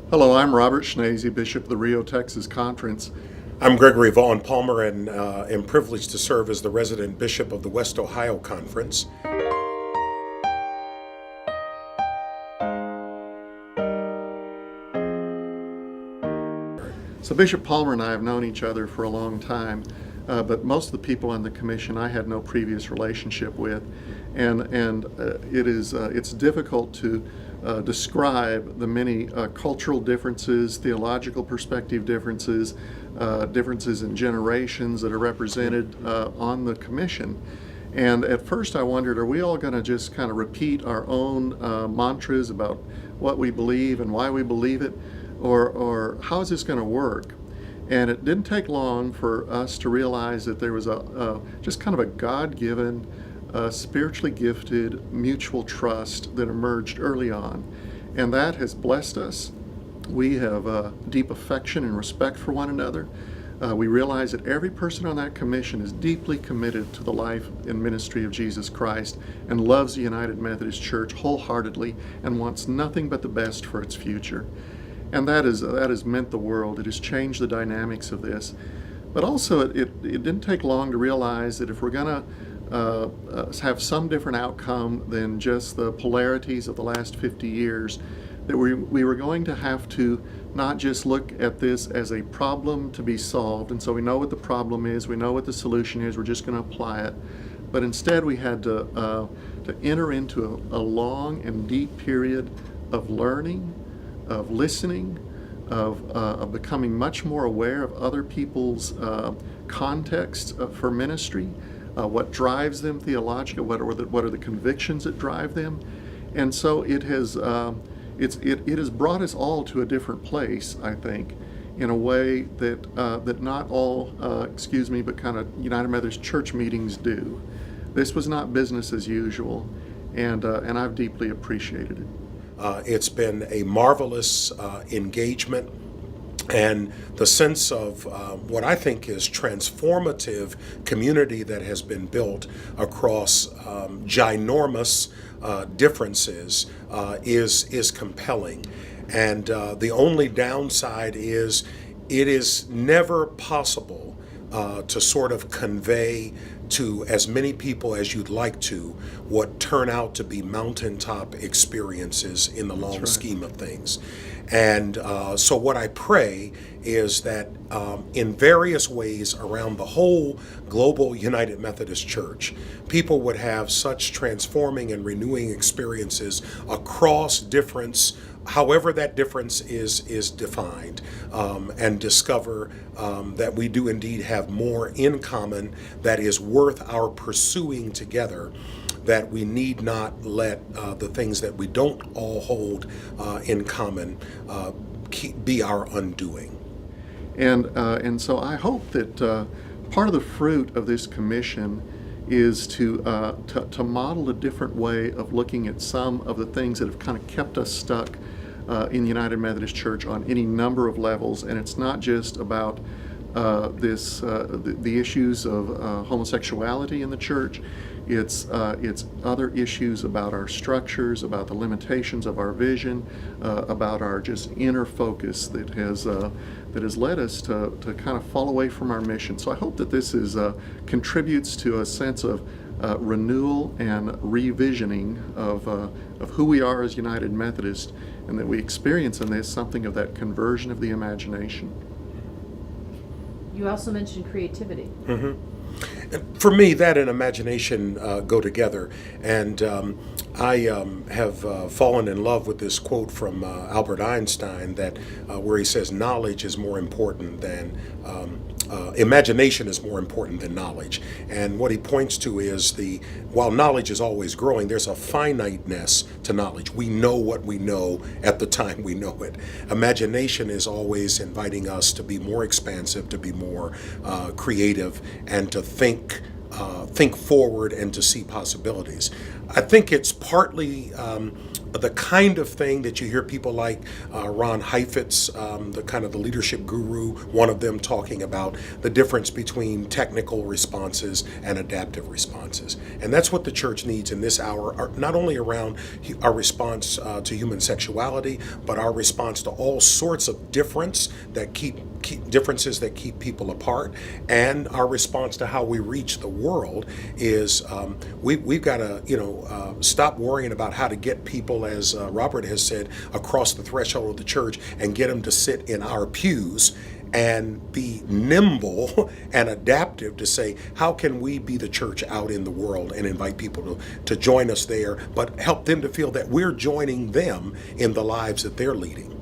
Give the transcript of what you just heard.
Hello, I'm Robert Schnase, Bishop of the Rio, Texas Conference. I'm Gregory Vaughn Palmer, and am privileged to serve as the resident bishop of the West Ohio Conference. So Bishop Palmer and I have known each other for a long time, but most of the people on the commission I had no previous relationship with, and it's difficult to describe the many cultural differences, theological perspective differences, differences in generations that are represented on the commission. And at first I wondered, are we all going to just kind of repeat our own mantras about what we believe and why we believe it? Or how is this going to work? And it didn't take long for us to realize that there was just kind of a God-given, spiritually gifted mutual trust that emerged early on. And that has blessed us. We have deep affection and respect for one another. We realize that every person on that commission is deeply committed to the life and ministry of Jesus Christ and loves the United Methodist Church wholeheartedly and wants nothing but the best for its future. And that has meant the world. It has changed the dynamics of this. But also, it didn't take long to realize that if we're going to have some different outcome than just the polarities of the last 50 years, that we were going to have to not just look at this as a problem to be solved, and so we know what the problem is, we know what the solution is, we're just going to apply it. But instead, we had to enter into a long and deep period of learning, of listening, of becoming much more aware of other people's context for ministry, what drives them theologically, what are the convictions that drive them. And so it has brought us all to a different place, I think, in a way that not all, but kind of United Methodist Church meetings do. This was not business as usual, and I've deeply appreciated it. It's been a marvelous engagement, and the sense of what I think is transformative community that has been built across ginormous differences is compelling. And the only downside is it is never possible to sort of convey to as many people as you'd like to what turn out to be mountaintop experiences in the long scheme of things. And so what I pray is that in various ways around the whole global United Methodist Church, people would have such transforming and renewing experiences across difference, however that difference is defined, and discover that we do indeed have more in common that is worth our pursuing together, that we need not let the things that we don't all hold in common be our undoing. And so I hope that part of the fruit of this commission is to model a different way of looking at some of the things that have kind of kept us stuck in the United Methodist Church on any number of levels. And it's not just about the issues of homosexuality in the church. It's other issues about our structures, about the limitations of our vision, about our just inner focus that has led us to kind of fall away from our mission. So I hope that this contributes to a sense of renewal and revisioning of who we are as United Methodist, and that we experience in this something of that conversion of the imagination. You also mentioned creativity. Mm-hmm. For me, that and imagination go together, and I have fallen in love with this quote from Albert Einstein that where he says knowledge is more important than imagination is more important than knowledge. And what he points to is while knowledge is always growing, there's a finiteness to knowledge. We know what we know at the time we know it. Imagination is always inviting us to be more expansive, to be more creative, and to think think forward and to see possibilities. I think it's partly the kind of thing that you hear people like Ron Heifetz, the kind of the leadership guru, one of them talking about the difference between technical responses and adaptive responses. And that's what the church needs in this hour, not only around our response to human sexuality, but our response to all sorts of differences that keep people apart, and our response to how we reach the world is we've got to stop worrying about how to get people, as Robert has said, across the threshold of the church and get them to sit in our pews, and be nimble and adaptive to say, how can we be the church out in the world, and invite people to join us there, but help them to feel that we're joining them in the lives that they're leading.